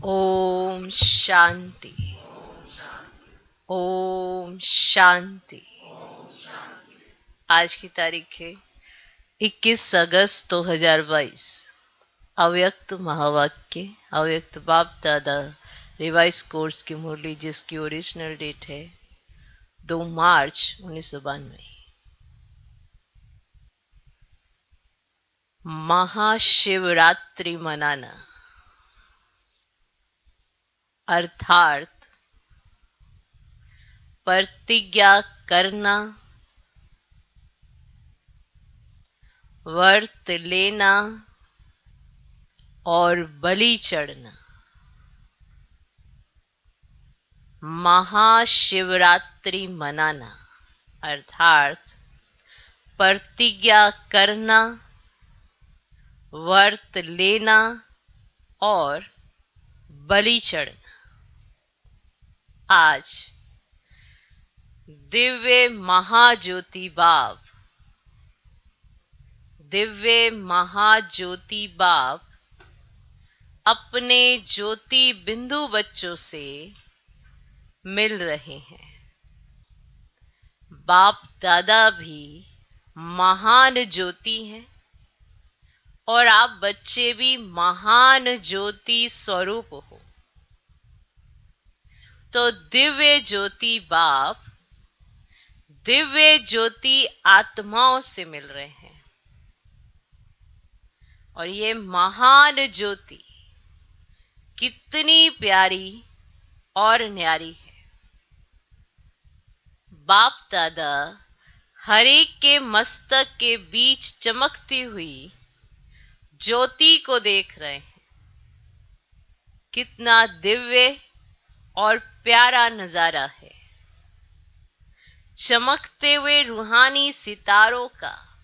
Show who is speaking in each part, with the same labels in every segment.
Speaker 1: ओम शांति। ओम शांति। आज की तारीख है 21 अगस्त 2022। अव्यक्त महावाक्य, अव्यक्त बाप दादा रिवाइज कोर्स की मुरली, जिसकी ओरिजिनल डेट है 2 मार्च 1992। महाशिवरात्रि मनाना अर्थात प्रतिज्ञा करना, व्रत लेना और बलि चढ़ना। महाशिवरात्रि मनाना अर्थात प्रतिज्ञा करना, व्रत लेना और बलि चढ़ना। आज दिव्य महाज्योति बाप, दिव्य महाज्योति बाप अपने ज्योति बिंदु बच्चों से मिल रहे हैं। बाप दादा भी महान ज्योति हैं और आप बच्चे भी महान ज्योति स्वरूप हो। तो दिव्य ज्योति बाप दिव्य ज्योति आत्माओं से मिल रहे हैं और ये महान ज्योति कितनी प्यारी और न्यारी है। बाप दादा हर एक के मस्तक के बीच चमकती हुई ज्योति को देख रहे हैं। कितना दिव्य और प्यारा नजारा है। चमकते हुए रूहानी सितारों का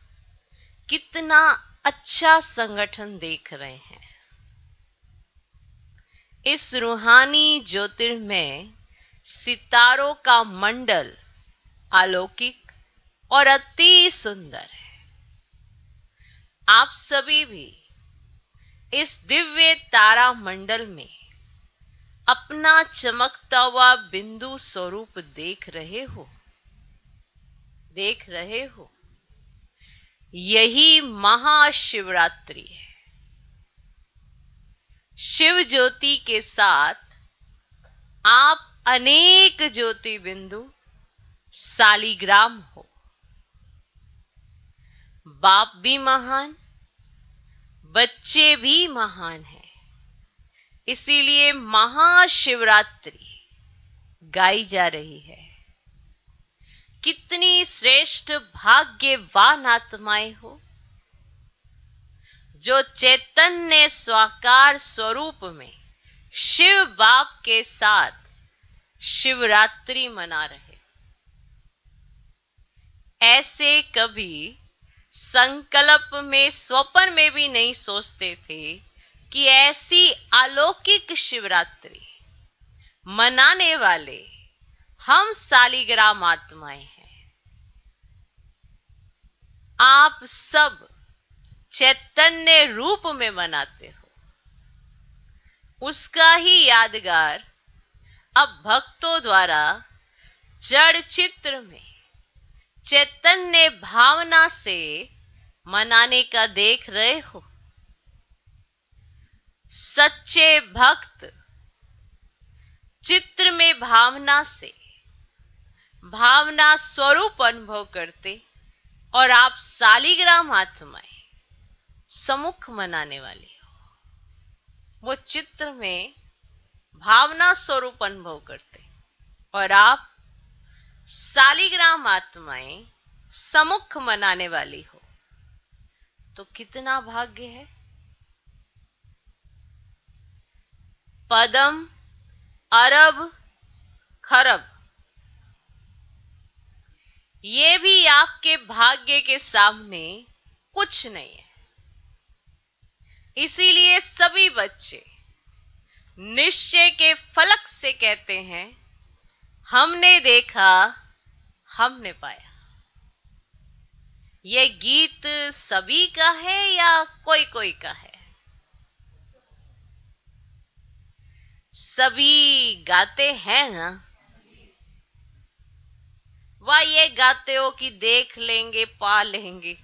Speaker 1: कितना अच्छा संगठन देख रहे हैं। इस रूहानी ज्योतिर्मय सितारों का मंडल अलौकिक और अति सुंदर है। आप सभी भी इस दिव्य तारा मंडल में अपना चमकता हुआ बिंदु स्वरूप देख रहे हो। यही महाशिवरात्रि है। शिव ज्योति के साथ आप अनेक ज्योति बिंदु सालिग्राम हो। बाप भी महान, बच्चे भी महान हैं। इसीलिए महाशिवरात्रि गाई जा रही है। कितनी श्रेष्ठ भाग्यवान आत्माएं हो जो चैतन्य स्वाकार स्वरूप में शिव बाप के साथ शिवरात्रि मना रहे। ऐसे कभी संकल्प में, स्वप्न में भी नहीं सोचते थे कि ऐसी अलौकिक शिवरात्रि मनाने वाले हम सालिग्राम आत्माएं हैं। आप सब चैतन्य रूप में मनाते हो। उसका ही यादगार अब भक्तों द्वारा जड़ चित्र में चैतन्य भावना से मनाने का देख रहे हो। सच्चे भक्त चित्र में भावना से भावना स्वरूप अनुभव करते और आप सालिग्राम आत्माएं सम्मुख मनाने वाले हो। वो चित्र में भावना स्वरूप अनुभव करते और आप सालिग्राम आत्माएं सम्मुख मनाने वाली हो। तो कितना भाग्य है। पदम, अरब, खरब, ये भी आपके भाग्य के सामने कुछ नहीं है। इसीलिए सभी बच्चे निश्चय के फलक से कहते हैं, हमने देखा, हमने पाया। यह गीत सभी का है या कोई कोई का है? सभी गाते हैं ना? वह ये गाते हो कि देख लेंगे पा लेंगे?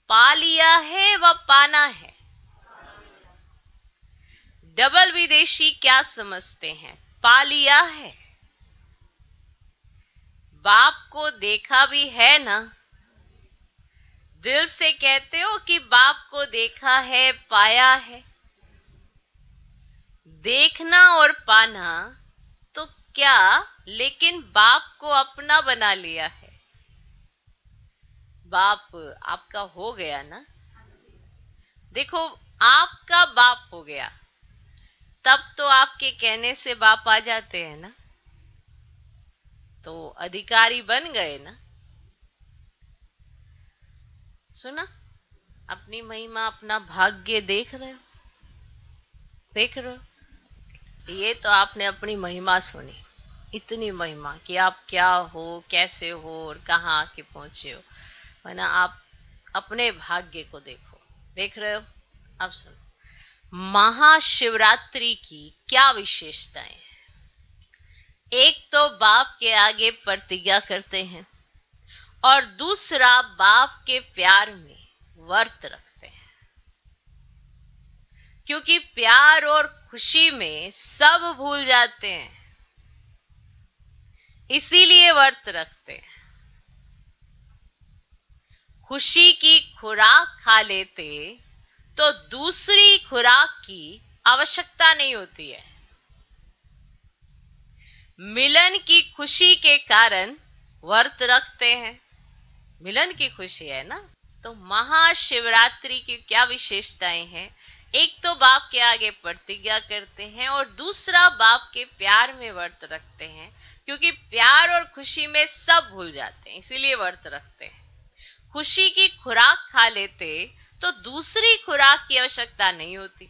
Speaker 1: पा लिया है व पाना है। डबल विदेशी क्या समझते हैं? पा लिया है। बाप को देखा भी है ना? दिल से कहते हो कि बाप को देखा है, पाया है। देखना और पाना तो क्या, लेकिन बाप को अपना बना लिया है। बाप आपका हो गया ना? देखो, आपका बाप हो गया तब तो आपके कहने से बाप आ जाते हैं ना, तो अधिकारी बन गए ना। सुना? अपनी महिमा, अपना भाग्य देख रहे हो? देख रहे हो? ये तो आपने अपनी महिमा सुनी, इतनी महिमा कि आप क्या हो, कैसे हो और कहाँ आके पहुंचे हो। वरना आप अपने भाग्य को देखो। देख रहे हो? अब सुनो, महाशिवरात्रि की क्या विशेषताएं हैं। एक तो बाप के आगे प्रतिज्ञा करते हैं और दूसरा बाप के प्यार में व्रत रखते हैं, क्योंकि प्यार और खुशी में सब भूल जाते हैं, इसीलिए व्रत रखते हैं। खुशी की खुराक खा लेते तो दूसरी खुराक की आवश्यकता नहीं होती है। मिलन की खुशी के कारण व्रत रखते हैं, मिलन की खुशी है ना। तो महाशिवरात्रि की क्या विशेषताएं हैं? एक तो बाप के आगे प्रतिज्ञा करते हैं और दूसरा बाप के प्यार में व्रत रखते हैं, क्योंकि प्यार और खुशी में सब भूल जाते हैं, इसीलिए व्रत रखते हैं। खुशी की खुराक खा लेते तो दूसरी खुराक की आवश्यकता नहीं होती।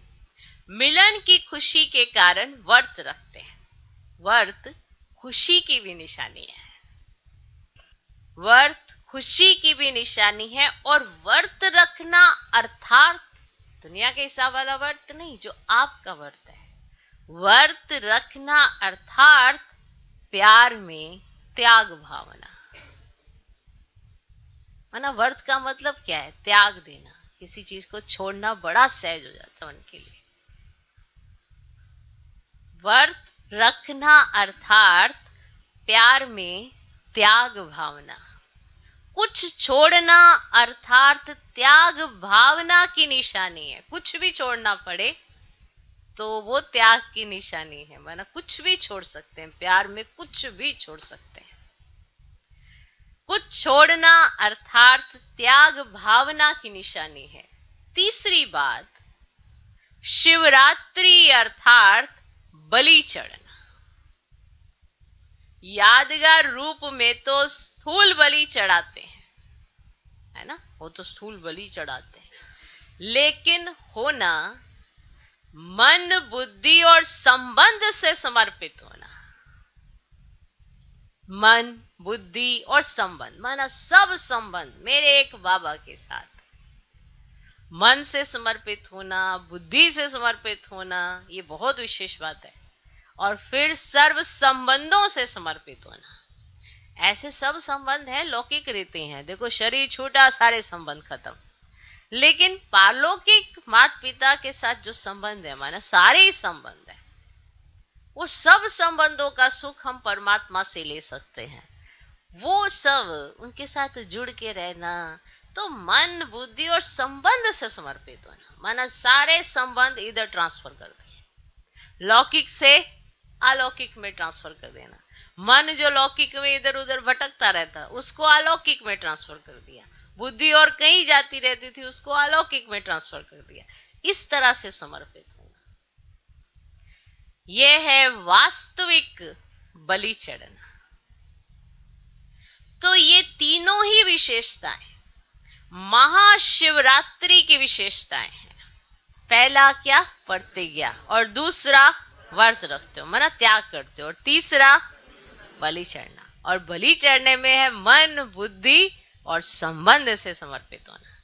Speaker 1: मिलन की खुशी के कारण व्रत रखते हैं। व्रत खुशी की भी निशानी है, व्रत खुशी की भी निशानी है। और व्रत रखना अर्थात दुनिया के हिसाब वाला व्रत नहीं, जो आपका व्रत है। व्रत रखना अर्थात प्यार में त्याग भावना। माना व्रत का मतलब क्या है? त्याग देना, किसी चीज को छोड़ना बड़ा सहज हो जाता है उनके लिए। व्रत रखना अर्थात प्यार में त्याग भावना। कुछ छोड़ना अर्थात त्याग भावना की निशानी है। कुछ भी छोड़ना पड़े तो वो त्याग की निशानी है। माना कुछ भी छोड़ सकते हैं, प्यार में कुछ भी छोड़ सकते हैं। कुछ छोड़ना अर्थात त्याग भावना की निशानी है। तीसरी बात, शिवरात्रि अर्थात बलि चढ़ना। यादगार रूप में तो स्थूल बलि चढ़ाते हैं, है ना, वो तो स्थूल बलि चढ़ाते हैं, लेकिन होना मन, बुद्धि और संबंध से समर्पित होना। मन, बुद्धि और संबंध, माना सब संबंध मेरे एक बाबा के साथ। मन से समर्पित होना, बुद्धि से समर्पित होना, ये बहुत विशेष बात है। और फिर सर्व संबंधों से समर्पित होना। ऐसे सब संबंध हैं, लौकिक रीति हैं। देखो, शरीर छूटा, सारे संबंध खत्म। लेकिन पारलौकिक माता पिता के साथ जो संबंध है, माना सारे ही संबंध है, वो सब संबंधों का सुख हम परमात्मा से ले सकते हैं। वो सब उनके साथ जुड़ के रहना, तो मन, बुद्धि और संबंध से समर्पित होना। माना सारे संबंध इधर ट्रांसफर कर दिए, लौकिक से अलौकिक में ट्रांसफर कर देना। मन जो लौकिक में इधर उधर भटकता रहता, उसको अलौकिक में ट्रांसफर कर दिया। बुद्धि और कहीं जाती रहती थी, उसको अलौकिक में ट्रांसफर कर दिया। इस तरह से समर्पित होना, यह है वास्तविक बलि चढ़ना। तो ये तीनों ही विशेषताएं महाशिवरात्रि की विशेषताएं हैं। पहला क्या? प्रतिज्ञा। और दूसरा व्रत रखते हो, माना त्याग करते हो। और तीसरा बलि चढ़ना। और बलि चढ़ने में है मन, बुद्धि और संबंध से समर्पित होना।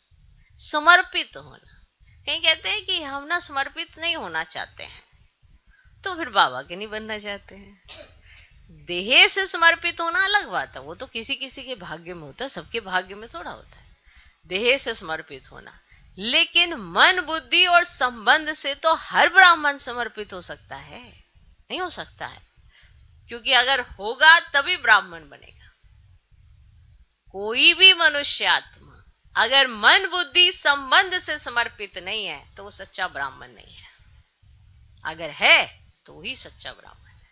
Speaker 1: समर्पित होना। कहीं कहते हैं कि हम ना समर्पित नहीं होना चाहते हैं, तो फिर बाबा के नहीं बनना चाहते हैं। देह से समर्पित होना अलग बात है, वो तो किसी किसी के भाग्य में होता है, सबके भाग्य में थोड़ा होता है देह से समर्पित होना। लेकिन मन बुद्धि और संबंध से तो हर ब्राह्मण समर्पित हो सकता है, नहीं हो सकता है, क्योंकि अगर होगा तभी ब्राह्मण बनेगा। कोई भी मनुष्य आत्मा अगर मन बुद्धि संबंध से समर्पित नहीं है तो वो सच्चा ब्राह्मण नहीं है। अगर है तो ही सच्चा ब्राह्मण है।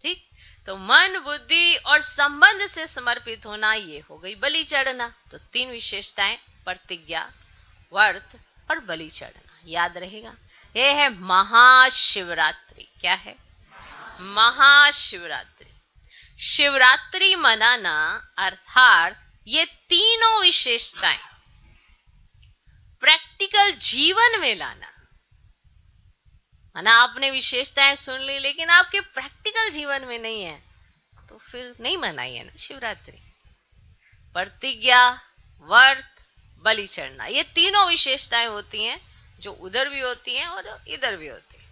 Speaker 1: ठीक, तो मन बुद्धि और संबंध से समर्पित होना, ये हो गई बलि चढ़ना। तो 3 विशेषताएं, प्रतिज्ञा, व्रत और बलि चढ़ना, याद रहेगा। ये है महाशिवरात्रि। क्या है? महाशिवरात्रि। शिवरात्रि मनाना अर्थात ये तीनों विशेषताएं प्रैक्टिकल जीवन में लाना। माना आपने विशेषताएं सुन ली लेकिन आपके प्रैक्टिकल जीवन में नहीं है, तो फिर नहीं मनाइए ना शिवरात्रि। प्रतिज्ञा, व्रत, बलि चढ़ना, ये तीनों विशेषताएं होती हैं जो उधर भी होती हैं और इधर भी होती है।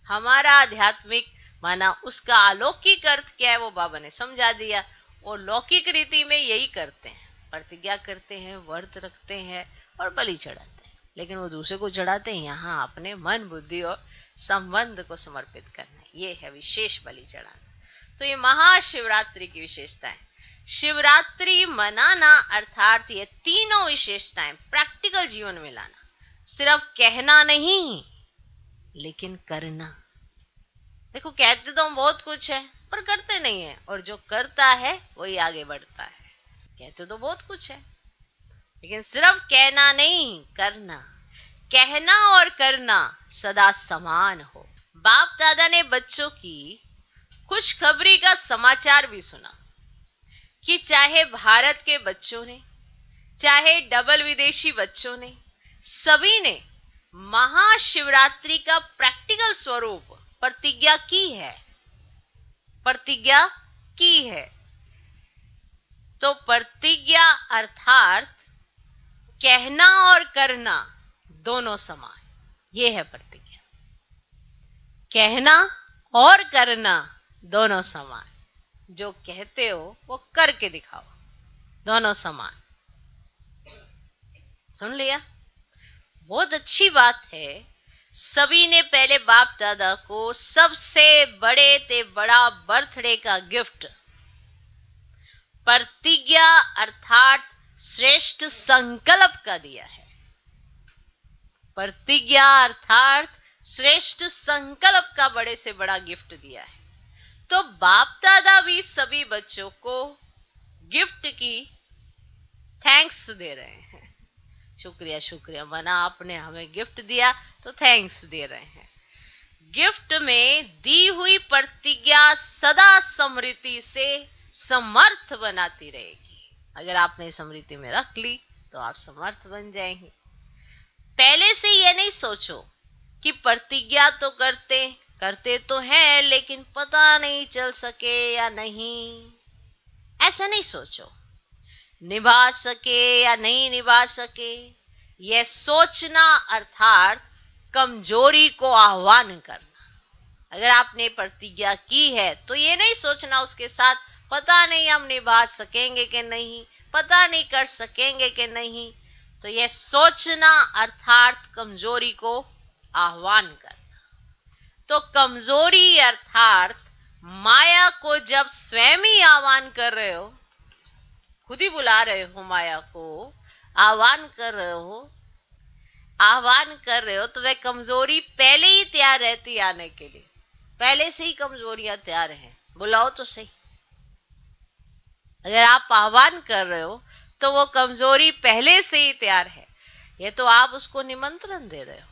Speaker 1: हमारा आध्यात्मिक माना उसका अलौकिक अर्थ क्या है वो बाबा ने समझा दिया। और लौकिक रीति में यही करते हैं, प्रतिज्ञा करते हैं, व्रत रखते हैं और बलि चढ़ाते हैं, लेकिन वो दूसरे को चढ़ाते हैं। यहाँ अपने मन बुद्धि और संबंध को समर्पित करना, ये है विशेष बलि चढ़ाना। तो ये महाशिवरात्रि की विशेषता है। शिवरात्रि मनाना अर्थात ये तीनों विशेषताएं प्रैक्टिकल जीवन में लाना। सिर्फ कहना नहीं लेकिन करना। देखो, कहते तो हम बहुत कुछ है पर करते नहीं है, और जो करता है वही आगे बढ़ता है। कहते तो बहुत कुछ है लेकिन सिर्फ कहना नहीं, करना। कहना और करना सदा समान हो। बाप दादा ने बच्चों की खुशखबरी का समाचार भी सुना कि चाहे भारत के बच्चों ने, चाहे डबल विदेशी बच्चों ने, सभी ने महाशिवरात्रि का प्रैक्टिकल स्वरूप प्रतिज्ञा की है। प्रतिज्ञा की है। तो प्रतिज्ञा अर्थात कहना और करना दोनों समान, ये है प्रतिज्ञा। कहना और करना दोनों समान। जो कहते हो वो करके दिखाओ, दोनों समान। सुन लिया? बहुत अच्छी बात है। सभी ने पहले बाप दादा को सबसे बड़े ते बड़ा बर्थडे का गिफ्ट प्रतिज्ञा अर्थात श्रेष्ठ संकल्प का दिया है। प्रतिज्ञा अर्थात श्रेष्ठ संकल्प का बड़े से बड़ा गिफ्ट दिया है। तो बाप दादा भी सभी बच्चों को गिफ्ट की थैंक्स दे रहे हैं। शुक्रिया शुक्रिया, माना आपने हमें गिफ्ट दिया तो थैंक्स दे रहे हैं। गिफ्ट में दी हुई प्रतिज्ञा सदा स्मृति से समर्थ बनाती रहेगी। अगर आपने स्मृति में रख ली तो आप समर्थ बन जाएंगे। पहले से यह नहीं सोचो कि प्रतिज्ञा तो करते तो हैं लेकिन पता नहीं चल सके या नहीं, ऐसा नहीं सोचो। निभा सके या नहीं निभा सके, यह सोचना अर्थात कमजोरी को आह्वान करना। अगर आपने प्रतिज्ञा की है तो ये नहीं सोचना उसके साथ पता नहीं हम निभा सकेंगे कि नहीं, पता नहीं कर सकेंगे कि नहीं। तो यह सोचना अर्थात कमजोरी को आह्वान करना। तो कमजोरी अर्थात माया को जब स्वयं ही आह्वान कर रहे हो, खुद ही बुला रहे हो, माया को आह्वान कर रहे हो, तो वह कमजोरी पहले ही तैयार रहती आने के लिए। पहले से ही कमजोरियां तैयार हैं, बुलाओ तो सही। अगर आप आह्वान कर रहे हो तो वो कमजोरी पहले से ही तैयार है, ये तो आप उसको निमंत्रण दे रहे हो।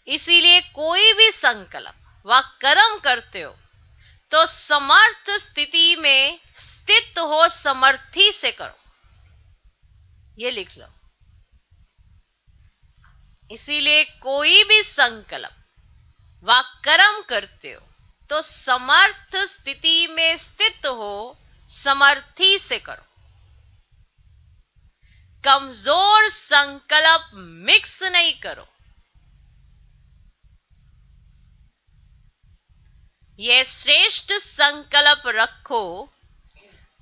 Speaker 1: इसीलिए कोई भी संकल्प व कर्म करते हो तो समर्थ स्थिति में स्थित हो, समर्थी से करो, ये लिख लो। इसीलिए कोई भी संकल्प व कर्म करते हो तो समर्थ स्थिति में स्थित हो, समर्थी से करो। कमजोर संकल्प मिक्स नहीं करो। ये श्रेष्ठ संकल्प रखो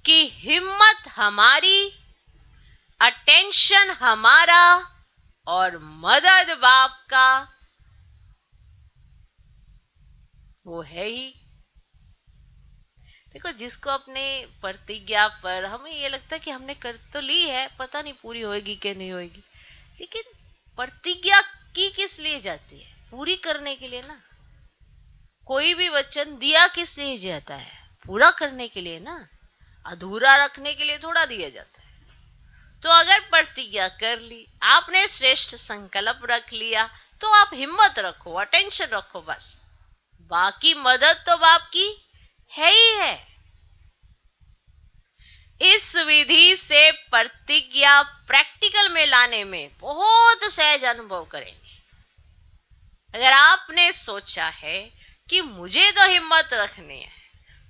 Speaker 1: कि हिम्मत हमारी, अटेंशन हमारा और मदद बाप का वो है ही। देखो, जिसको अपने प्रतिज्ञा पर हमें ये लगता है कि हमने कर तो ली है, पता नहीं पूरी होएगी कि नहीं होएगी, लेकिन प्रतिज्ञा की किस लिए जाती है? पूरी करने के लिए ना। कोई भी वचन दिया किस लिए जाता है? पूरा करने के लिए ना। अधूरा रखने के लिए थोड़ा दिया जाता है। तो अगर प्रतिज्ञा कर ली, आपने श्रेष्ठ संकल्प रख लिया, तो आप हिम्मत रखो, अटेंशन रखो, बस। बाकी मदद तो बाप की है ही है। इस विधि से प्रतिज्ञा प्रैक्टिकल में लाने में बहुत सहज अनुभव करेंगे। अगर आपने सोचा है कि मुझे तो हिम्मत रखनी है,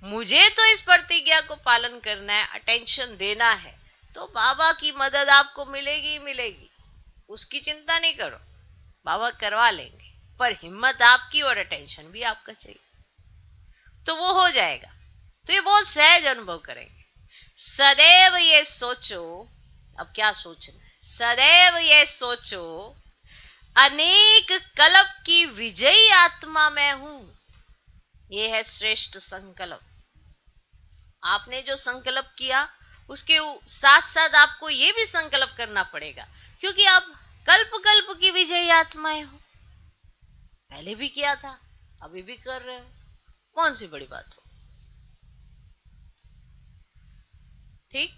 Speaker 1: मुझे तो इस प्रतिज्ञा को पालन करना है, अटेंशन देना है, तो बाबा की मदद आपको मिलेगी ही मिलेगी, उसकी चिंता नहीं करो, बाबा करवा लेंगे। पर हिम्मत आपकी और अटेंशन भी आपका चाहिए, तो वो हो जाएगा। तो ये बहुत सहज अनुभव करेंगे। सदैव ये सोचो, अब क्या सोचना है? सदैव ये सोचो, अनेक कल्प की विजयी आत्मा मैं हूं। ये है श्रेष्ठ संकल्प। आपने जो संकल्प किया, उसके साथ साथ आपको ये भी संकल्प करना पड़ेगा, क्योंकि आप कल्प कल्प की विजयी आत्माएं हो। पहले भी किया था, अभी भी कर रहे हो, कौन सी बड़ी बात हो? ठीक।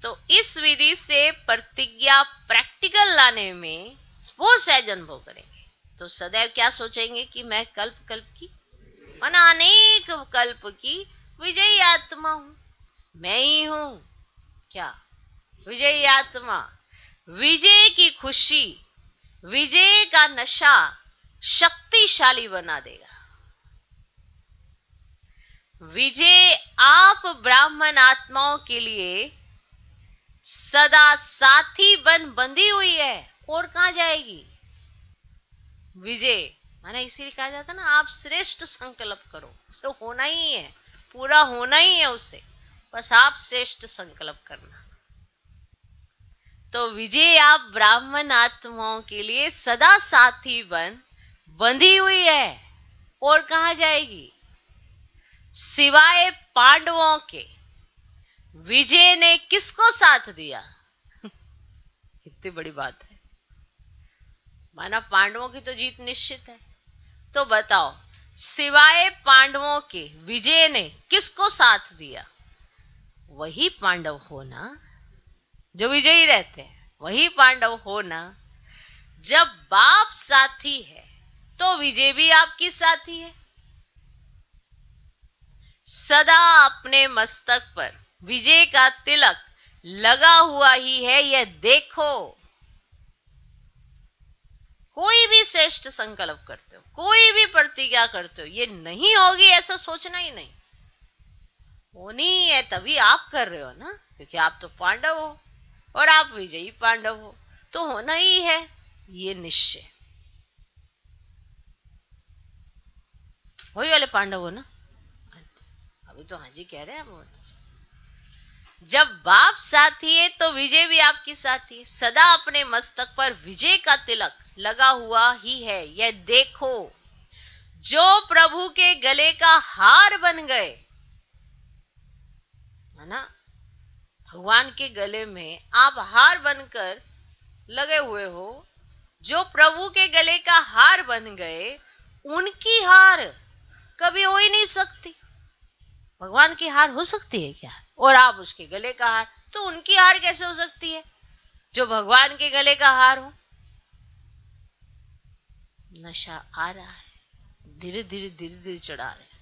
Speaker 1: तो इस विधि से प्रतिज्ञा प्रैक्टिकल लाने में वो सहज अनुभव करेंगे। तो सदैव क्या सोचेंगे कि मैं कल्प कल्प की, माना अनेक कल्प की विजयी आत्मा हूं। मैं ही हूं क्या? विजयी आत्मा। विजय की खुशी, विजय का नशा शक्तिशाली बना देगा। विजय आप ब्राह्मण आत्माओं के लिए सदा साथी बन बंधी हुई है, और कहां जाएगी? विजय माने इसीलिए कहा जाता ना, आप श्रेष्ठ संकल्प करो, उसे होना ही है, पूरा होना ही है उसे, बस आप श्रेष्ठ संकल्प करना। तो विजय आप ब्राह्मण आत्माओं के लिए सदा साथी बन बंधी हुई है, और कहां जाएगी? सिवाय पांडवों के विजय ने किसको साथ दिया? कितनी बड़ी बात है। माना पांडवों की तो जीत निश्चित है, तो बताओ, सिवाय पांडवों के विजय ने किसको साथ दिया? वही पांडव हो ना, जो विजयी रहते हैं, वही पांडव हो ना। जब बाप साथी है, तो विजय भी आपकी साथी है। सदा अपने मस्तक पर विजय का तिलक लगा हुआ ही है, यह देखो। कोई भी श्रेष्ठ संकल्प करते हो, कोई भी प्रतिज्ञा करते हो, ये नहीं होगी ऐसा सोचना ही नहीं। होनी है तभी आप कर रहे हो ना, क्योंकि आप तो पांडव हो और आप विजयी पांडव हो, तो होना ही है ये निश्चय। वही वाले पांडव हो ना? अभी तो हाँ जी कह रहे हैं बहुत। जब बाप साथी है तो विजय भी आपकी साथी है। सदा अपने मस्तक पर विजय का तिलक लगा हुआ ही है, यह देखो। जो प्रभु के गले का हार बन गए, है ना, भगवान के गले में आप हार बनकर लगे हुए हो, जो प्रभु के गले का हार बन गए, उनकी हार कभी हो ही नहीं सकती। भगवान की हार हो सकती है क्या? और आप उसके गले का हार, तो उनकी हार कैसे हो सकती है जो भगवान के गले का हार हो? नशा आ रहा है, धीरे धीरे धीरे धीरे चढ़ा रहे हैं।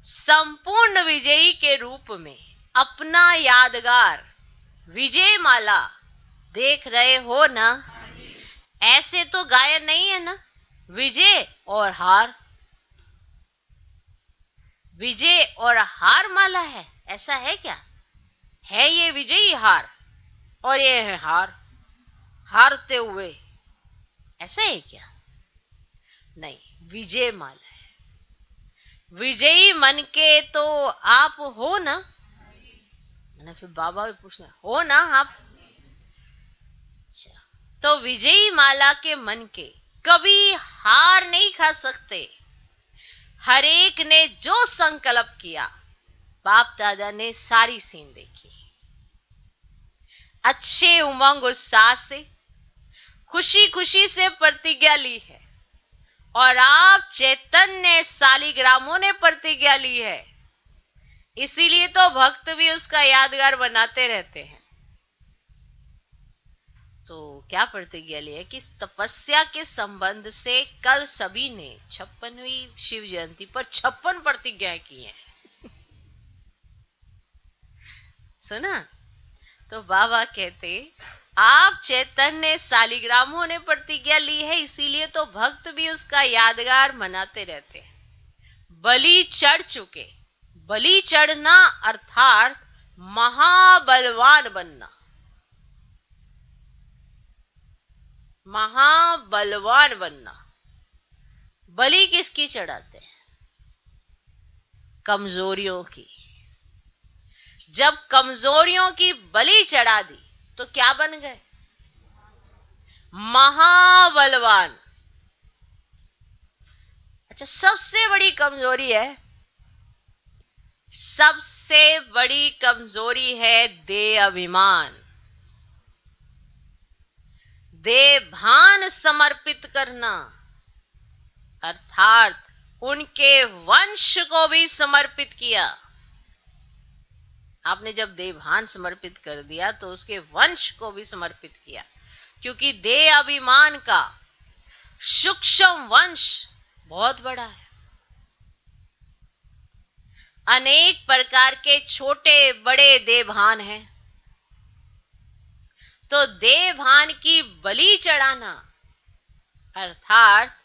Speaker 1: संपूर्ण विजयी के रूप में अपना यादगार विजय माला देख रहे हो ना? ऐसे तो गायन नहीं है ना, विजय और हार, विजय और हार माला है, ऐसा है क्या? है ये विजयी हार और ये है हार, हारते हुए, ऐसा है क्या? नहीं, विजय माला है। विजयी मन के तो आप हो ना। मैंने फिर बाबा भी पूछना, हो ना आप? अच्छा, तो विजयी माला के मन के कभी हार नहीं खा सकते। हर एक ने जो संकल्प किया, बाप दादा ने सारी सीन देखी, अच्छे उमंग उत्साह से, खुशी खुशी से प्रतिज्ञा ली है। और आप चैतन्य शालिग्रामों ने प्रतिज्ञा ली है, इसीलिए तो भक्त भी उसका यादगार बनाते रहते हैं। तो क्या प्रतिज्ञा ली है कि तपस्या के संबंध से कल सभी ने 56वीं शिव जयंती पर 56 प्रतिज्ञाएं की हैं। सुना? तो बाबा कहते, आप चैतन्य शालिग्रामों ने प्रतिज्ञा ली है, इसीलिए तो भक्त भी उसका यादगार मनाते रहते हैं। बलि चढ़ चुके, बलि चढ़ना अर्थात महाबलवान बनना। महाबलवान बनना। बलि किसकी चढ़ाते हैं? कमजोरियों की। जब कमजोरियों की बलि चढ़ा दी तो क्या बन गए? महाबलवान। अच्छा, सबसे बड़ी कमजोरी है, सबसे बड़ी कमजोरी है देह अभिमान, देह भान समर्पित करना, अर्थात उनके वंश को भी समर्पित किया। आपने जब देवभान समर्पित कर दिया तो उसके वंश को भी समर्पित किया, क्योंकि देह अभिमान का सूक्ष्म वंश बहुत बड़ा है। अनेक प्रकार के छोटे बड़े देवभान हैं, तो देवभान की बलि चढ़ाना अर्थात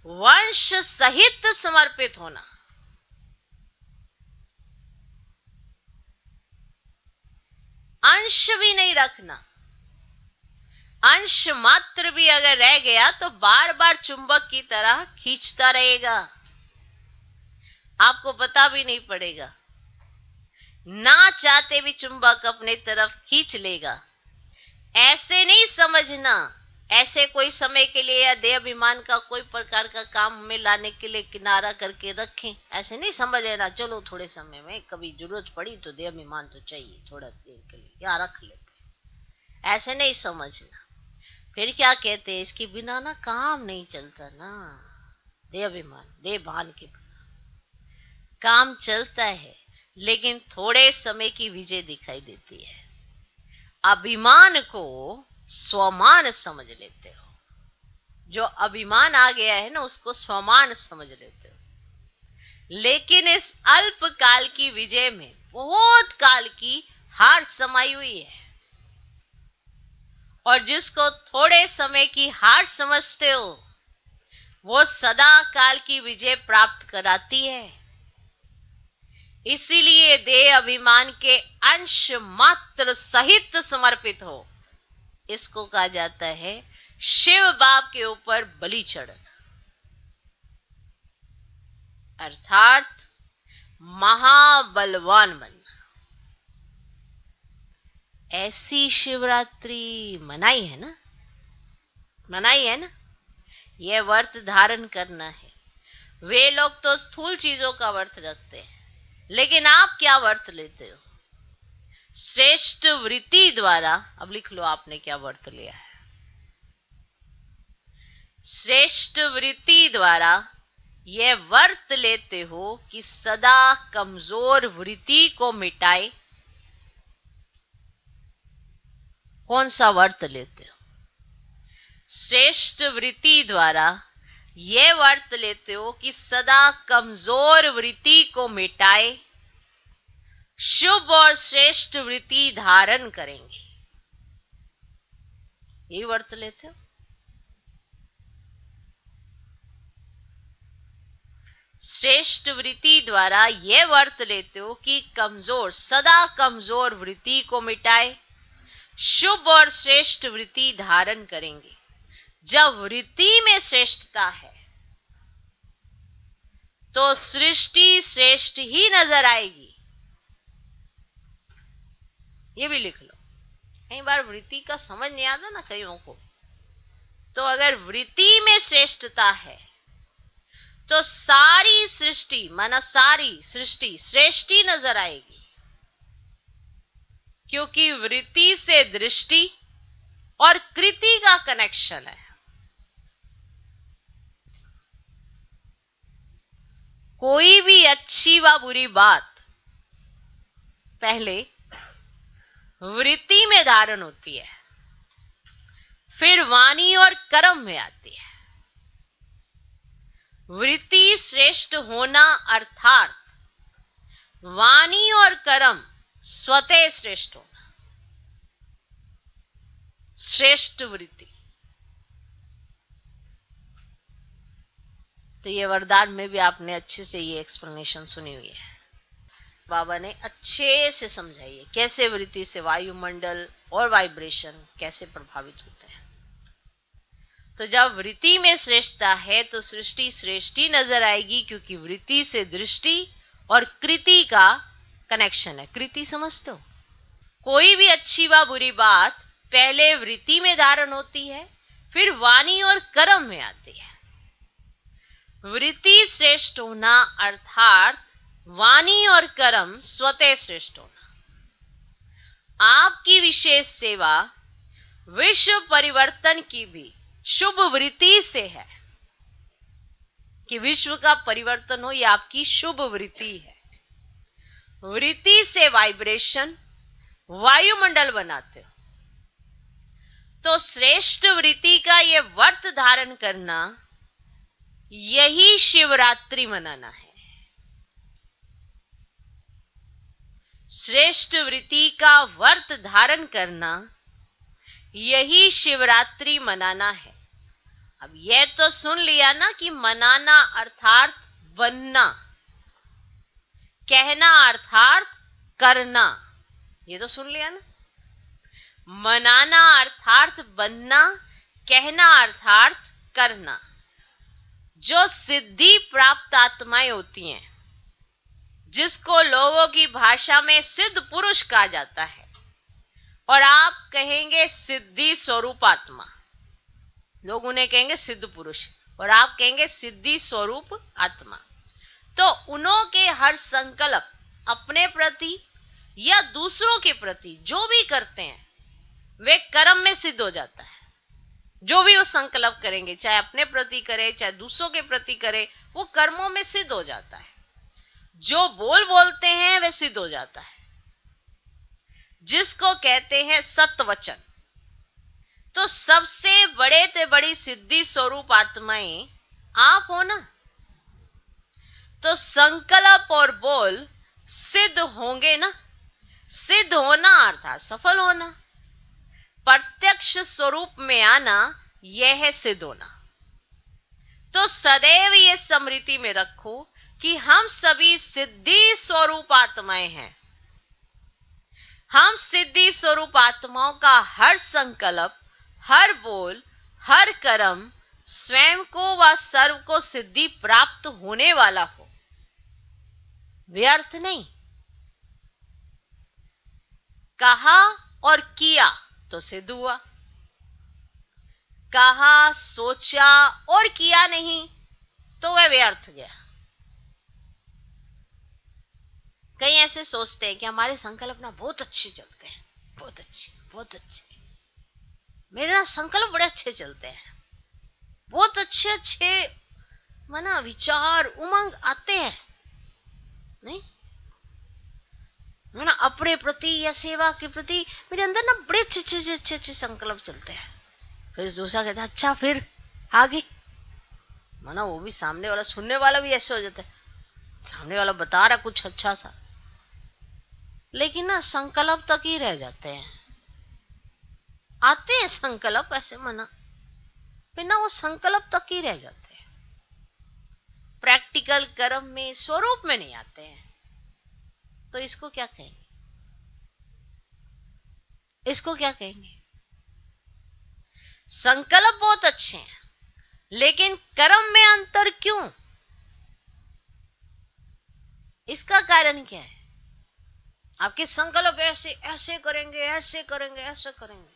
Speaker 1: वंश सहित समर्पित होना। अंश भी नहीं रखना। अंश मात्र भी अगर रह गया तो बार बार चुंबक की तरह खींचता रहेगा, आपको पता भी नहीं पड़ेगा। ना चाहते भी चुंबक अपने तरफ खींच लेगा। ऐसे नहीं समझना, ऐसे कोई समय के लिए या देह अभिमान का कोई प्रकार का काम में लाने के लिए किनारा करके रखें, ऐसे नहीं समझ लेना। चलो थोड़े समय में कभी जरूरत पड़ी तो देह अभिमान तो चाहिए, थोड़ा देर के लिए या रख लेते, ऐसे नहीं समझना। फिर क्या कहते हैं, इसके बिना ना काम नहीं चलता ना। देह अभिमान देह भान के बिना काम चलता है, लेकिन थोड़े समय की विजय दिखाई देती है। अभिमान को स्वमान समझ लेते हो, जो अभिमान आ गया है ना उसको स्वमान समझ लेते हो। लेकिन इस अल्प काल की विजय में बहुत काल की हार समाई हुई है, और जिसको थोड़े समय की हार समझते हो वो सदा काल की विजय प्राप्त कराती है। इसीलिए देह अभिमान के अंश मात्र सहित समर्पित हो, इसको कहा जाता है शिव बाप के ऊपर बलि चढ़ना, अर्थात महाबलवान बनना। ऐसी शिवरात्रि मनाई है ना, मनाई है ना। यह व्रत धारण करना है। वे लोग तो स्थूल चीजों का व्रत रखते हैं, लेकिन आप क्या व्रत लेते हो? श्रेष्ठ वृत्ति द्वारा, अब लिख लो आपने क्या व्रत लिया है। श्रेष्ठ वृत्ति द्वारा यह व्रत लेते हो कि सदा कमजोर वृत्ति को मिटाए। कौन सा व्रत लेते हो? श्रेष्ठ वृत्ति द्वारा यह व्रत लेते हो कि सदा कमजोर वृत्ति को मिटाए, शुभ और श्रेष्ठ वृत्ति धारण करेंगे। ये व्रत लेते हो। श्रेष्ठ वृत्ति द्वारा यह व्रत लेते हो कि कमजोर, सदा कमजोर वृत्ति को मिटाए, शुभ और श्रेष्ठ वृत्ति धारण करेंगे। जब वृत्ति में श्रेष्ठता है तो सृष्टि श्रेष्ठ ही नजर आएगी। ये भी लिख लो। कई बार वृत्ति का समझ नहीं आता ना कईयों को, तो अगर वृत्ति में श्रेष्ठता है तो सारी सृष्टि, माना सारी सृष्टि श्रेष्ठ ही नजर आएगी, क्योंकि वृत्ति से दृष्टि और कृति का कनेक्शन है। कोई भी अच्छी व बुरी बात पहले वृत्ति में धारण होती है, फिर वाणी और कर्म में आती है। वृत्ति श्रेष्ठ होना अर्थात वाणी और कर्म स्वतः श्रेष्ठ होना, श्रेष्ठ वृत्ति। तो ये वरदान में भी आपने अच्छे से ये एक्सप्लेनेशन सुनी हुई है। बाबा ने अच्छे से समझाई है कैसे वृत्ति से वायुमंडल और वाइब्रेशन कैसे प्रभावित होते हैं। तो जब वृत्ति में श्रेष्ठता है तो सृष्टि श्रेष्ठी नजर आएगी, क्योंकि वृत्ति से दृष्टि और कृति का कनेक्शन है। कृति समझते हो? कोई भी अच्छी व बुरी बात पहले वृत्ति में धारण होती है, फिर वाणी और कर्म में आती है। वृत्ति श्रेष्ठ होना अर्थात वाणी और कर्म स्वतः श्रेष्ठ होना। आपकी विशेष सेवा विश्व परिवर्तन की भी शुभ वृत्ति से है, कि विश्व का परिवर्तन हो, यह आपकी शुभ वृत्ति है। वृत्ति से वाइब्रेशन वायुमंडल बनाते हो, तो श्रेष्ठ वृत्ति का यह व्रत धारण करना, यही शिवरात्रि मनाना है। श्रेष्ठ वृत्ति का व्रत धारण करना, यही शिवरात्रि मनाना है। अब यह तो सुन लिया ना कि मनाना अर्थात बनना, कहना अर्थात करना, ये तो सुन लिया ना। मनाना अर्थात बनना, कहना अर्थात करना। जो सिद्धि प्राप्त आत्माएं होती हैं, जिसको लोगों की भाषा में सिद्ध पुरुष कहा जाता है, और आप कहेंगे सिद्धि स्वरूप आत्मा, लोग उन्हें कहेंगे सिद्ध पुरुष और आप कहेंगे सिद्धि स्वरूप आत्मा। तो उन्हों के हर संकल्प अपने प्रति या दूसरों के प्रति जो भी करते हैं, वे कर्म में सिद्ध हो जाता है। जो भी वो संकल्प करेंगे, चाहे अपने प्रति करे चाहे दूसरों के प्रति करे, वो कर्मों में सिद्ध हो जाता है। जो बोलते हैं वे सिद्ध हो जाता है, जिसको कहते हैं सत्वचन। तो सबसे बड़े से बड़ी सिद्धि स्वरूप आत्माएं आप हो ना, तो संकल्प और बोल सिद्ध होंगे ना। सिद्ध होना अर्थात सफल होना, प्रत्यक्ष स्वरूप में आना, यह है सिद्ध होना। तो सदैव ये स्मृति में रखो कि हम सभी सिद्धि स्वरूप आत्माएं हैं। हम सिद्धि स्वरूप आत्माओं का हर संकल्प, हर बोल, हर कर्म स्वयं को व सर्व को सिद्धि प्राप्त होने वाला हो, व्यर्थ नहीं। कहा और किया तो सिद्ध हुआ, कहा सोचा और किया नहीं तो वह व्यर्थ गया। कई ऐसे सोचते हैं कि हमारे संकल्प ना बहुत अच्छे चलते हैं, बहुत अच्छे, बहुत अच्छे, मेरे ना संकल्प बड़े अच्छे चलते हैं, बहुत अच्छे अच्छे मना विचार उमंग आते हैं, नहीं ना अपने प्रति या सेवा के प्रति मेरे अंदर ना बड़े अच्छे संकल्प चलते हैं। फिर दूसरा कहता है अच्छा फिर आगे, माना वो भी सामने वाला, सुनने वाला भी ऐसे हो जाता है, सामने वाला बता रहा कुछ अच्छा सा, लेकिन ना संकल्प तक ही रह जाते हैं। आते हैं संकल्प ऐसे मना, फिर ना वो संकल्प तक ही रह जाते हैं, प्रैक्टिकल कर्म में स्वरूप में नहीं आते हैं। तो इसको क्या कहेंगे? इसको क्या कहेंगे? संकल्प बहुत अच्छे हैं, लेकिन कर्म में अंतर क्यों?
Speaker 2: इसका कारण क्या है? आपके संकल्प ऐसे ऐसे करेंगे, ऐसे करेंगे, ऐसे करेंगे,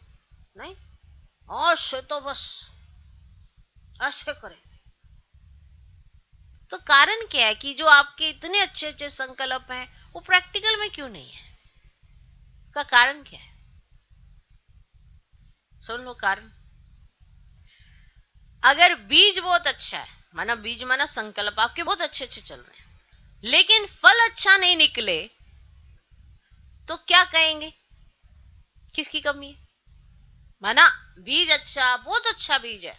Speaker 2: नहीं, और से तो बस ऐसे करेंगे। तो कारण क्या है कि जो आपके इतने अच्छे अच्छे संकल्प हैं वो प्रैक्टिकल में क्यों नहीं है? का कारण क्या है? सुन लो कारण। अगर बीज बहुत अच्छा है, माना बीज माना संकल्प आपके बहुत अच्छे अच्छे चल रहे हैं, लेकिन फल अच्छा नहीं निकले, तो क्या कहेंगे? किसकी कमी है? माना बीज अच्छा, बहुत अच्छा बीज है,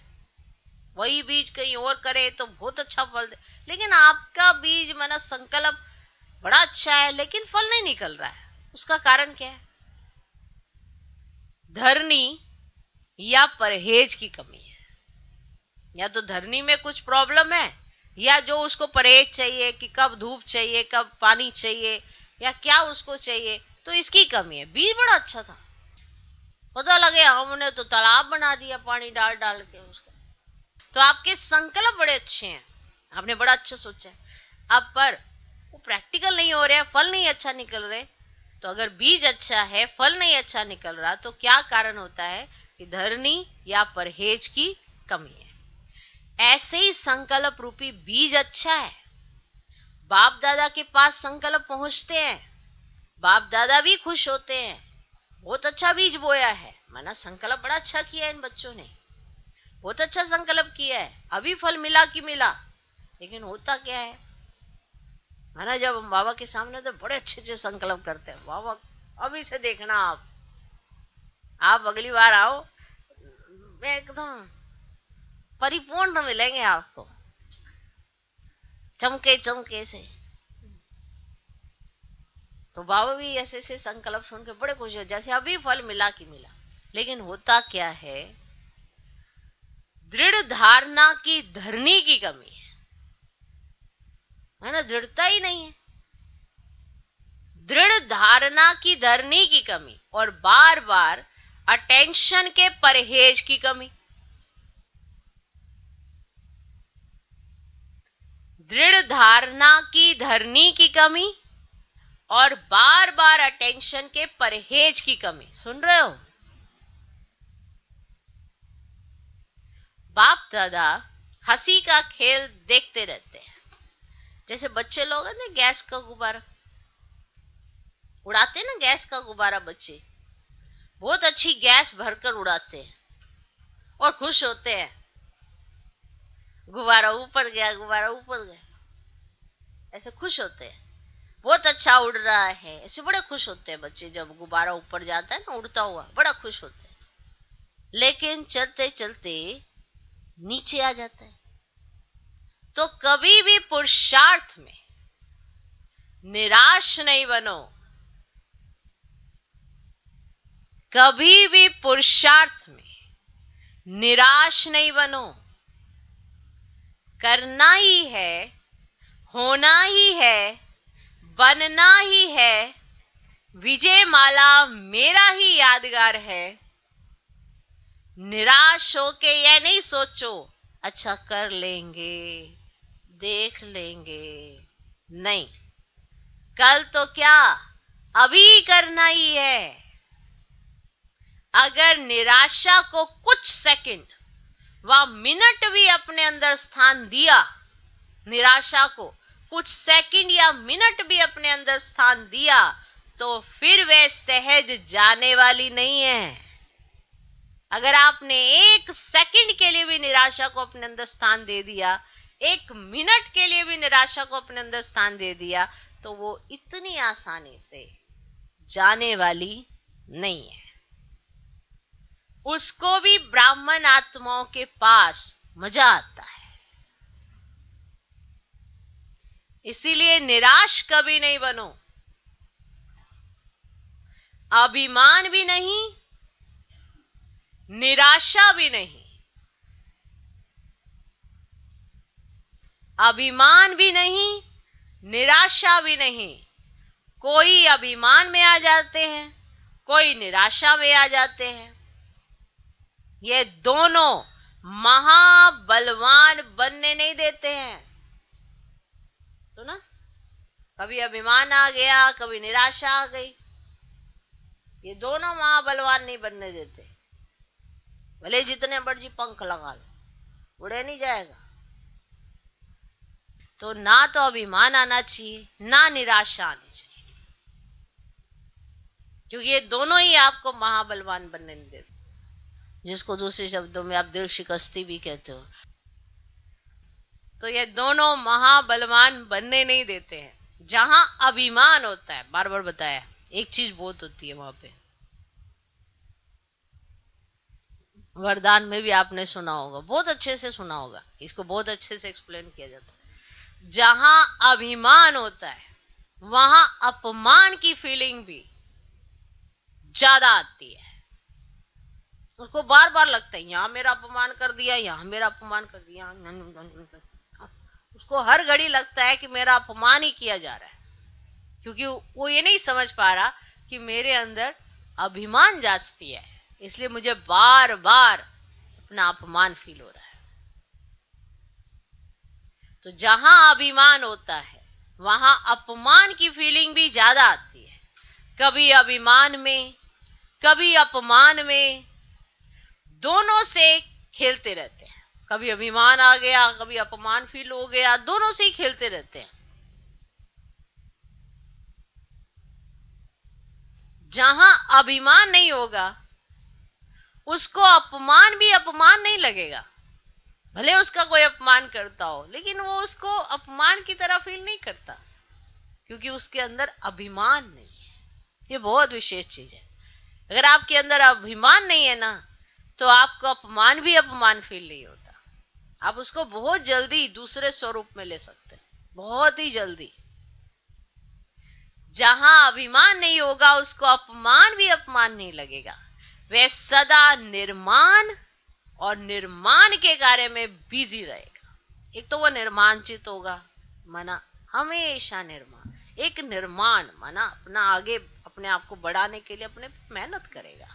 Speaker 2: वही बीज कहीं और करे तो बहुत अच्छा फल दे, लेकिन आपका बीज माना संकल्प बड़ा अच्छा है लेकिन फल नहीं निकल रहा है, उसका कारण क्या है? धरनी या परहेज की कमी है। या तो धरनी में कुछ प्रॉब्लम है, या जो उसको परहेज चाहिए कि कब धूप चाहिए, कब पानी चाहिए, या क्या उसको चाहिए, तो इसकी कमी है। बीज बड़ा अच्छा था, पता लगे हमने तो तालाब बना दिया पानी डाल डाल के उसका। तो आपके संकल्प बड़े अच्छे हैं, आपने बड़ा अच्छा सोचा है, अब पर वो प्रैक्टिकल नहीं हो रहे हैं, फल नहीं अच्छा निकल रहे। तो अगर बीज अच्छा है, फल नहीं अच्छा निकल रहा, तो क्या कारण होता है? कि धरनी या परहेज की कमी है। ऐसे ही संकल्प रूपी बीज अच्छा है, बाप दादा के पास संकल्प पहुंचते हैं, बाप दादा भी खुश होते हैं, बहुत अच्छा बीज बोया है, माना संकल्प बड़ा अच्छा किया है इन बच्चों ने, बहुत अच्छा संकल्प किया है, अभी फल मिला कि मिला। लेकिन होता क्या है, माना जब हम बाबा के सामने तो बड़े अच्छे अच्छे संकल्प करते हैं, बाबा अभी से देखना आप अगली बार आओ, एकदम परिपूर्ण मिलेंगे आपको, चमके चमके से। तो बाबा भी ऐसे ऐसे संकल्प सुन के बड़े खुश हो, जैसे अभी फल मिला कि मिला। लेकिन होता क्या है, दृढ़ धारणा की धरनी की कमी है ना, दृढ़ता ही नहीं है, दृढ़ धारणा की धरनी की कमी, और बार बार अटेंशन के परहेज की कमी। दृढ़ धारणा की धरनी की कमी और बार बार अटेंशन के परहेज की कमी। सुन रहे हो? बाप दादा हंसी का खेल देखते रहते हैं। जैसे बच्चे लोग हैं ना, गैस का गुब्बारा उड़ाते हैं ना, गैस का गुब्बारा बच्चे बहुत अच्छी गैस भरकर उड़ाते हैं और खुश होते हैं, गुब्बारा ऊपर गया, गुब्बारा ऊपर गया, ऐसे खुश होते हैं, बहुत अच्छा उड़ रहा है, ऐसे बड़े खुश होते हैं बच्चे। जब गुब्बारा ऊपर जाता है ना उड़ता हुआ, बड़ा खुश होते हैं। लेकिन चलते चलते नीचे आ जाता है। तो कभी भी पुरुषार्थ में निराश नहीं बनो, कभी भी पुरुषार्थ में निराश नहीं बनो। करना ही है, होना ही है, बनना ही है, विजय माला मेरा ही यादगार है। निराश होके यह नहीं सोचो अच्छा कर लेंगे, देख लेंगे, नहीं, कल तो क्या अभी करना ही है। अगर निराशा को कुछ सेकंड व मिनट भी अपने अंदर स्थान दिया, निराशा को कुछ सेकंड या मिनट भी अपने अंदर स्थान दिया, तो फिर वह सहज जाने वाली नहीं है। अगर आपने एक सेकंड के लिए भी निराशा को अपने अंदर स्थान दे दिया, एक मिनट के लिए भी निराशा को अपने अंदर स्थान दे दिया, तो वो इतनी आसानी से जाने वाली नहीं है। उसको भी ब्राह्मण आत्माओं के पास मजा आता है। इसीलिए निराश कभी नहीं बनो, अभिमान भी नहीं, निराशा भी नहीं, अभिमान भी नहीं, निराशा भी नहीं। कोई अभिमान में आ जाते हैं, कोई निराशा में आ जाते हैं। ये दोनों महाबलवान बनने नहीं देते हैं। सुना? कभी अभिमान आ गया, कभी निराशा आ गई। ये दोनों महाबलवान नहीं बनने देते। भले जितने मर्जी पंख लगा लो, उड़े नहीं जाएगा। तो ना तो अभिमान आना चाहिए, ना निराशा आनी चाहिए, क्योंकि ये दोनों ही आपको महाबलवान बनने नहीं देते, जिसको दूसरे शब्दों में आप दिल शिकस्ती भी कहते हो। तो ये दोनों महाबलवान बनने नहीं देते हैं। जहां अभिमान होता है, बार बार बताया, एक चीज बहुत होती है वहां पे। वरदान में भी आपने सुना होगा, बहुत अच्छे से सुना होगा, इसको बहुत अच्छे से एक्सप्लेन किया जाता है। जहां अभिमान होता है वहां अपमान की फीलिंग भी ज्यादा आती है। उसको बार बार लगता है यहां मेरा अपमान कर दिया, यहां मेरा अपमान कर दिया। उसको हर घड़ी लगता है कि मेरा अपमान ही किया जा रहा है, क्योंकि वो ये नहीं समझ पा रहा कि मेरे अंदर अभिमान जास्ती है, इसलिए मुझे बार बार अपना अपमान फील हो रहा है। तो जहां अभिमान होता है वहां अपमान की फीलिंग भी ज्यादा आती है। कभी अभिमान में, कभी अपमान में, दोनों से खेलते रहते हैं। कभी अभिमान आ गया, कभी अपमान फील हो गया, दोनों से ही खेलते रहते हैं। जहां अभिमान नहीं होगा उसको अपमान भी अपमान नहीं लगेगा। भले उसका कोई अपमान करता हो, लेकिन वो उसको अपमान की तरह फील नहीं करता, क्योंकि उसके अंदर अभिमान नहीं है। ये बहुत विशेष चीज है। अगर आपके अंदर अभिमान नहीं है ना, तो आपको अपमान भी अपमान फील नहीं होता। आप उसको बहुत जल्दी दूसरे स्वरूप में ले सकते हैं, बहुत ही जल्दी। जहां अभिमान नहीं होगा उसको अपमान भी अपमान नहीं लगेगा। वह सदा निर्माण और निर्माण के कार्य में बिजी रहेगा। एक तो वो निर्माणचित होगा, माना हमेशा निर्माण। एक निर्माण माना अपना आगे, अपने आप को बढ़ाने के लिए अपने मेहनत करेगा।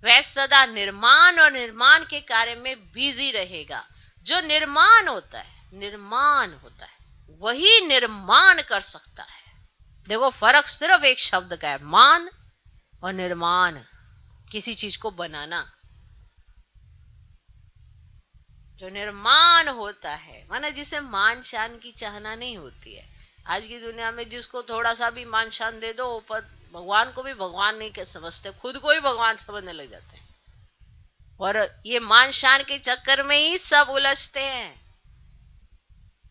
Speaker 2: वह सदा निर्माण और निर्माण के कार्य में बिजी रहेगा। जो निर्माण होता है वही निर्माण कर सकता है। देखो, फर्क सिर्फ एक शब्द का है, मान और निर्माण, किसी चीज को बनाना। जो निर्माण होता है, माना जिसे मान शान की चाहना नहीं होती है। आज की दुनिया में जिसको थोड़ा सा भी मान शान दे दो, ऊपर भगवान को भी भगवान नहीं समझते, खुद को ही भगवान समझने लग जाते हैं। और ये मान शान के चक्कर में ही सब उलझते हैं,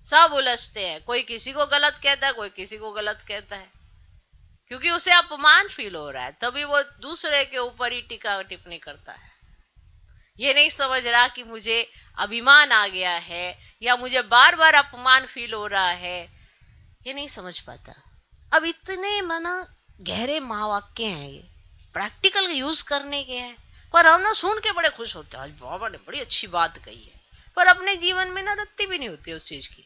Speaker 2: सब उलझते हैं। कोई किसी को गलत कहता है, कोई किसी को गलत कहता है, क्योंकि उसे अपमान फील हो रहा है, तभी वो दूसरे के ऊपर ही टीका टिप्पणी करता है। ये नहीं समझ रहा कि मुझे अभिमान आ गया है या मुझे बार बार अपमान फील हो रहा है, ये नहीं समझ पाता। अब इतने माना गहरे महावाक्य हैं, ये प्रैक्टिकल यूज करने के हैं, पर हम ना सुन के बड़े खुश होते हैं, आज बाबा ने बड़ी अच्छी बात कही है, पर अपने जीवन में ना रत्ती भी नहीं होती उस चीज की।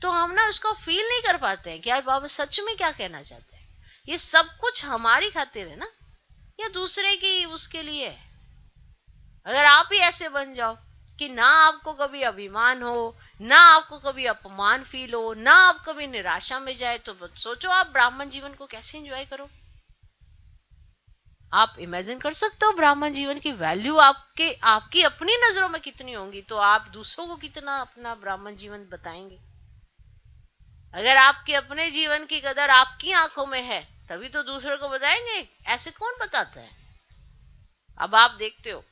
Speaker 2: तो हम ना उसको फील नहीं कर पाते हैं कि आज बाबा सच में क्या कहना चाहते हैं। ये सब कुछ हमारी खातिर है ना, या दूसरे की उसके लिए है। अगर आप ही ऐसे बन जाओ कि ना आपको कभी अभिमान हो, ना आपको कभी अपमान फील हो, ना आप कभी निराशा में जाए, तो सोचो आप ब्राह्मण जीवन को कैसे एंजॉय करो। आप इमेजिन कर सकते हो ब्राह्मण जीवन की वैल्यू आपकी अपनी नजरों में कितनी होंगी, तो आप दूसरों को कितना अपना ब्राह्मण जीवन बताएंगे। अगर आपके अपने जीवन की कदर आपकी आंखों में है, तभी तो दूसरों को बताएंगे। ऐसे कौन बताता है। अब आप देखते हो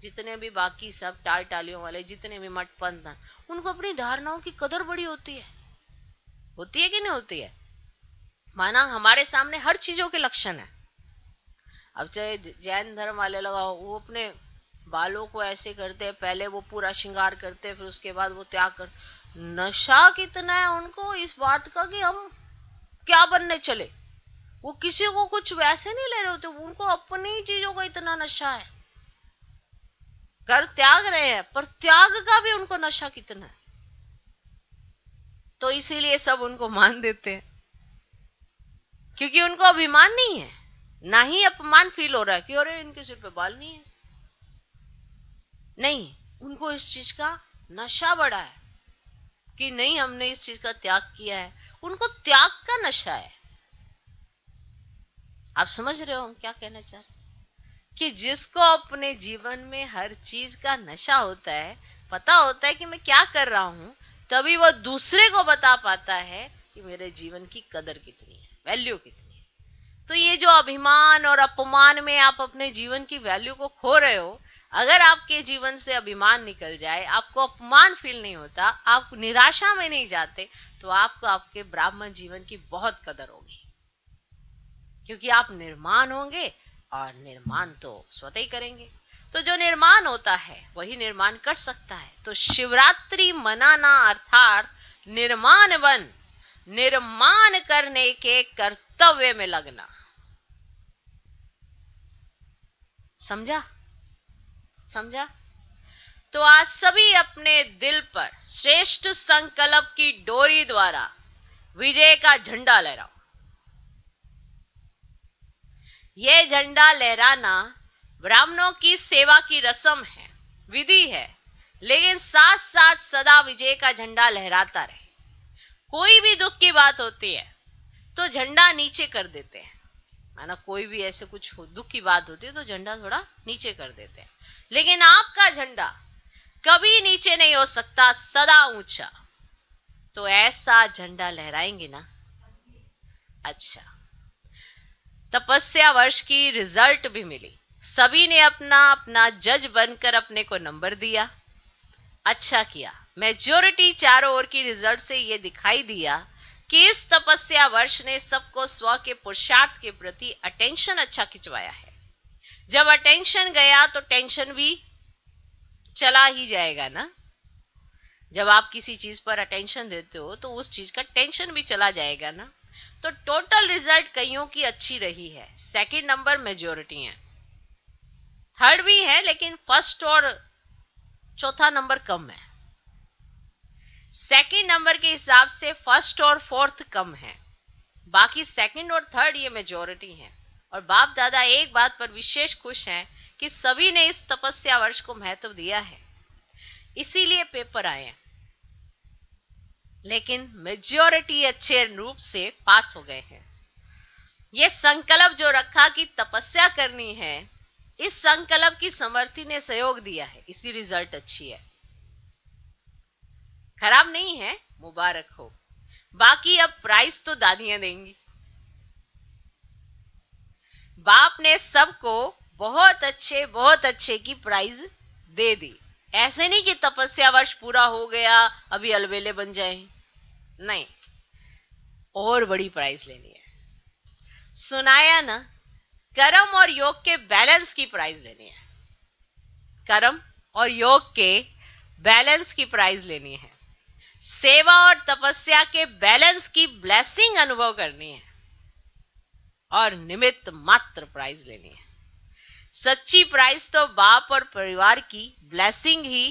Speaker 2: जितने भी बाकी सब टाल टालियों वाले, जितने भी मठ पंथ हैं, उनको अपनी धारणाओं की कदर बड़ी होती है कि नहीं होती है। माना हमारे सामने हर चीजों के लक्षण है। अब चाहे जैन धर्म वाले लगाओ, वो अपने बालों को ऐसे करते हैं, पहले वो पूरा श्रृंगार करते हैं, फिर उसके बाद वो त्याग कर। नशा कितना है उनको इस बात का कि हम क्या बनने चले। वो किसी को कुछ वैसे नहीं ले रहे होते, उनको अपनी चीजों का इतना नशा है। कर त्याग रहे हैं, पर त्याग का भी उनको नशा कितना है। तो इसीलिए सब उनको मान देते हैं, क्योंकि उनको अभिमान नहीं है, ना ही अपमान फील हो रहा है कि अरे इनके सिर पे बाल नहीं है। नहीं, उनको इस चीज का नशा बड़ा है कि नहीं, हमने इस चीज का त्याग किया है। उनको त्याग का नशा है। आप समझ रहे हो हम क्या कहना चाह रहे हैं? कि जिसको अपने जीवन में हर चीज का नशा होता है, पता होता है कि मैं क्या कर रहा हूं, तभी वो दूसरे को बता पाता है कि मेरे जीवन की कदर कितनी है, वैल्यू कितनी है। तो ये जो अभिमान और अपमान में आप अपने जीवन की वैल्यू को खो रहे हो, अगर आपके जीवन से अभिमान निकल जाए, आपको अपमान फील नहीं होता, आप निराशा में नहीं जाते, तो आपको आपके ब्राह्मण जीवन की बहुत कदर होगी। क्योंकि आप निर्माण होंगे, और निर्माण तो स्वतः ही करेंगे। तो जो निर्माण होता है वही निर्माण कर सकता है। तो शिवरात्रि मनाना अर्थात निर्माण बन, निर्माण करने के कर्तव्य में लगना। समझा? समझा? तो आज सभी अपने दिल पर श्रेष्ठ संकल्प की डोरी द्वारा विजय का झंडा लहराओ। यह झंडा लहराना ब्राह्मणों की सेवा की रस्म है, विधि है, लेकिन साथ साथ सदा विजय का झंडा लहराता रहे। कोई भी दुख की बात होती है तो झंडा नीचे कर देते हैं, माना कोई भी ऐसे कुछ दुख की बात होती है तो झंडा थोड़ा नीचे कर देते हैं, लेकिन आपका झंडा कभी नीचे नहीं हो सकता, सदा ऊंचा। तो ऐसा झंडा लहराएंगे ना? अच्छा, तपस्या वर्ष की रिजल्ट भी मिली, सभी ने अपना अपना जज बनकर अपने को नंबर दिया। अच्छा किया, मेजॉरिटी चारों ओर की रिजल्ट से यह दिखाई दिया कि इस तपस्या वर्ष ने सबको स्व के पुरुषार्थ के प्रति अटेंशन अच्छा खिंचवाया है। जब अटेंशन गया तो टेंशन भी चला ही जाएगा ना। जब आप किसी चीज पर अटेंशन देते हो तो उस चीज का टेंशन भी चला जाएगा ना। तो टोटल रिजल्ट कईयों की अच्छी रही है। सेकंड नंबर मेजॉरिटी है, थर्ड भी है, लेकिन फर्स्ट और चौथा नंबर कम है। सेकंड नंबर के हिसाब से फर्स्ट और फोर्थ कम है, बाकी सेकंड और थर्ड ये मेजॉरिटी है। और बाप दादा एक बात पर विशेष खुश हैं कि सभी ने इस तपस्या वर्ष को महत्व दिया है, इसीलिए पेपर आए हैं। लेकिन मेजॉरिटी अच्छे रूप से पास हो गए हैं। ये संकल्प जो रखा कि तपस्या करनी है, इस संकल्प की समर्थी ने सहयोग दिया है, इसी रिजल्ट अच्छी है। खराब नहीं है, मुबारक हो। बाकी अब प्राइज तो दादियां देंगी। बाप ने सबको बहुत अच्छे की प्राइज दे दी। ऐसे नहीं कि तपस्या वर्ष पूरा हो गया अभी अलबेले बन जाए, नहीं, और बड़ी प्राइज लेनी है। सुनाया ना, कर्म और योग के बैलेंस की प्राइज लेनी है। कर्म और योग के बैलेंस की प्राइज लेनी है। सेवा और तपस्या के बैलेंस की ब्लेसिंग अनुभव करनी है, और निमित्त मात्र प्राइज लेनी है। सच्ची प्राइज तो बाप और परिवार की ब्लेसिंग ही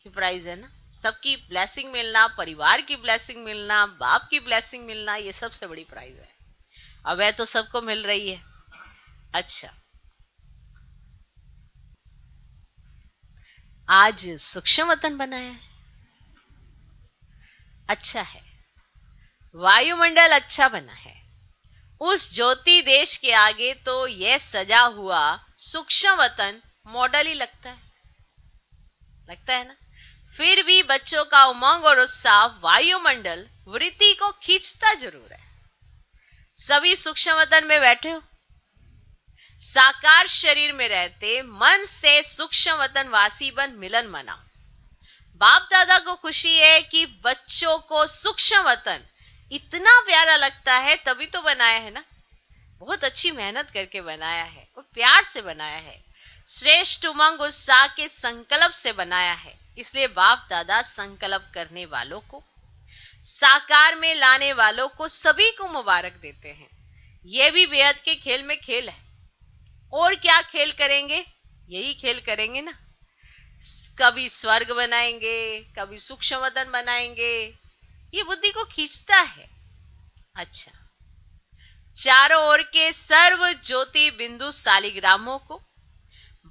Speaker 2: की प्राइज है ना। सबकी ब्लेसिंग मिलना, परिवार की ब्लेसिंग मिलना, बाप की ब्लेसिंग मिलना, ये सबसे बड़ी प्राइज है। अब वह तो सबको मिल रही है। अच्छा, आज सूक्ष्म वतन बनाया है, अच्छा है। वायुमंडल अच्छा बना है। उस ज्योति देश के आगे तो यह सजा हुआ सूक्ष्म वतन मॉडल ही लगता है ना। फिर भी बच्चों का उमंग और उत्साह वायुमंडल वृत्ति को खींचता जरूर है। सभी सूक्ष्म वतन में बैठे हो, साकार शरीर में रहते मन से सूक्ष्म वतन वासी बन मिलन मनाओ। बाप दादा को खुशी है कि बच्चों को सूक्ष्म वतन इतना प्यारा लगता है, तभी तो बनाया है ना। बहुत अच्छी मेहनत करके बनाया है और प्यार से बनाया है, श्रेष्ठ उमंग उत्साह के संकल्प से बनाया है। इसलिए बाप दादा संकल्प करने वालों को, साकार में लाने वालों को, सभी को मुबारक देते हैं। यह भी बेहद के खेल में खेल है। और क्या खेल करेंगे? यही खेल करेंगे ना। कभी स्वर्ग बनाएंगे, कभी सूक्ष्म वतन बनाएंगे, ये बुद्धि को खींचता है। अच्छा, चारों ओर के सर्व ज्योति बिंदु शालिग्रामों को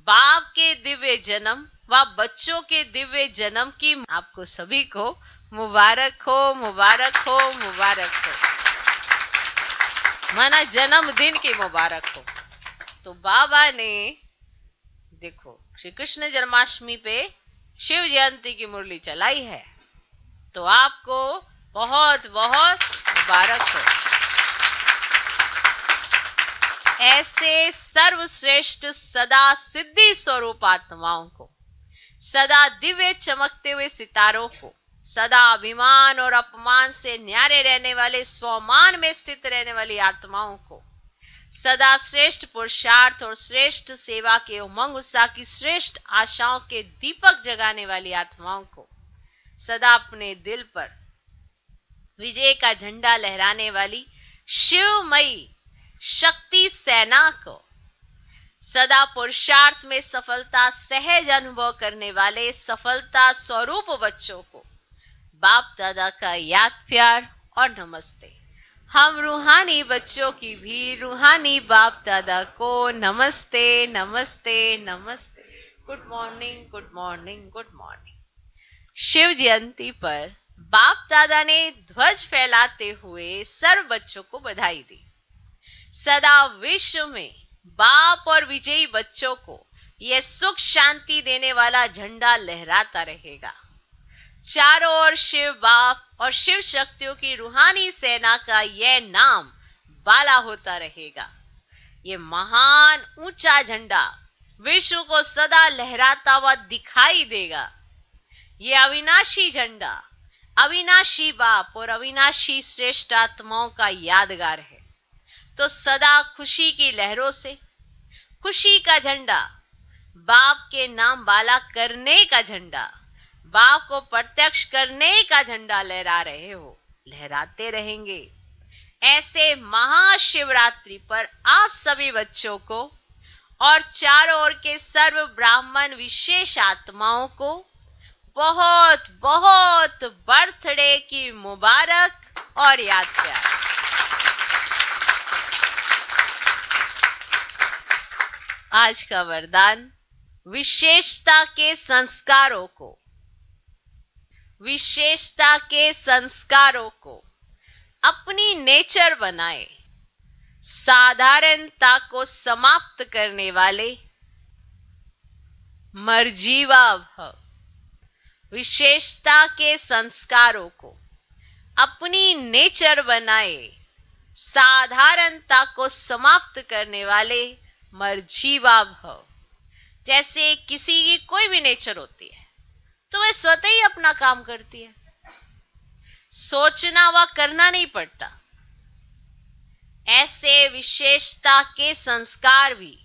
Speaker 2: बाप के दिव्य जन्म व बच्चों के दिव्य जन्म की आपको सभी को मुबारक हो, मुबारक हो, मुबारक हो। माना जन्मदिन की मुबारक हो। तो बाबा ने देखो श्री कृष्ण जन्माष्टमी पे शिव जयंती की मुरली चलाई है, तो आपको बहुत बहुत मुबारक हो। ऐसे सर्वश्रेष्ठ सदा सिद्धि स्वरूप आत्माओं को, सदा दिव्य चमकते हुए सितारों को, सदा अभिमान और अपमान से न्यारे रहने वाले स्वमान में स्थित रहने वाली आत्माओं को, सदा श्रेष्ठ पुरुषार्थ और श्रेष्ठ सेवा के उमंग उत्साह की श्रेष्ठ आशाओं के दीपक जगाने वाली आत्माओं को, सदा अपने दिल पर विजय का झंडा लहराने वाली शिवमयी शक्ति सेना को, सदा पुरुषार्थ में सफलता सहज अनुभव करने वाले सफलता स्वरूप बच्चों को बाप दादा का याद प्यार और नमस्ते। हम रूहानी बच्चों की भी रूहानी बाप दादा को नमस्ते, नमस्ते, नमस्ते। Good morning, good morning, good morning. Shiv Jayanti पर बाप दादा ने ध्वज फैलाते हुए सर्व बच्चों को बधाई दी। सदा विश्व में बाप और विजयी बच्चों को यह सुख शांति देने वाला झंडा लहराता रहेगा। चारों ओर शिव बाप और शिव शक्तियों की रूहानी सेना का यह नाम बाला होता रहेगा। ये महान ऊंचा झंडा विश्व को सदा लहराता हुआ दिखाई देगा। ये अविनाशी झंडा अविनाशी बाप और अविनाशी श्रेष्ठ आत्माओं का यादगार है। तो सदा खुशी की लहरों से खुशी का झंडा, बाप के नाम बाला करने का झंडा, बाप को प्रत्यक्ष करने का झंडा लहरा रहे हो, लहराते रहेंगे। ऐसे महाशिवरात्रि पर आप सभी बच्चों को और चारों ओर के सर्व ब्राह्मण विशेष आत्माओं को बहुत बहुत बर्थडे की मुबारक और याद प्यार। आज का वरदान, विशेषता के संस्कारों को, विशेषता के संस्कारों को अपनी नेचर बनाए, साधारणता को समाप्त करने वाले मर्जीवा भव। विशेषता के संस्कारों को अपनी नेचर बनाए, साधारणता को समाप्त करने वाले मर्जीवा भव। जैसे किसी की कोई भी नेचर होती है तो वह स्वतः ही अपना काम करती है, सोचना व करना नहीं पड़ता। ऐसे विशेषता के संस्कार भी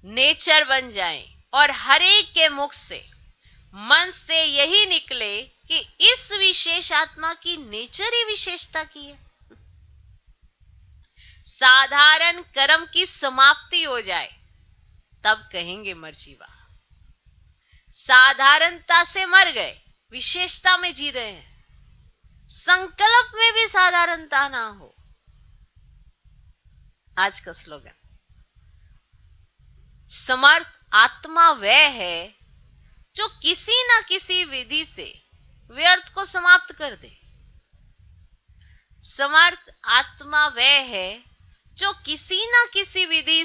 Speaker 2: नेचर बन जाएं और हर एक के मुख से मन से यही निकले कि इस विशेष आत्मा की नेचर ही विशेषता की है। साधारण कर्म की समाप्ति हो जाए तब कहेंगे मर्जीवा। साधारणता से मर गए, विशेषता में जी रहे हैं, संकल्प में भी साधारणता ना हो। आज का स्लोगन, समर्थ आत्मा वह है जो किसी ना किसी विधि से व्यर्थ को समाप्त कर दे। समर्थ आत्मा वह है जो किसी ना किसी विधि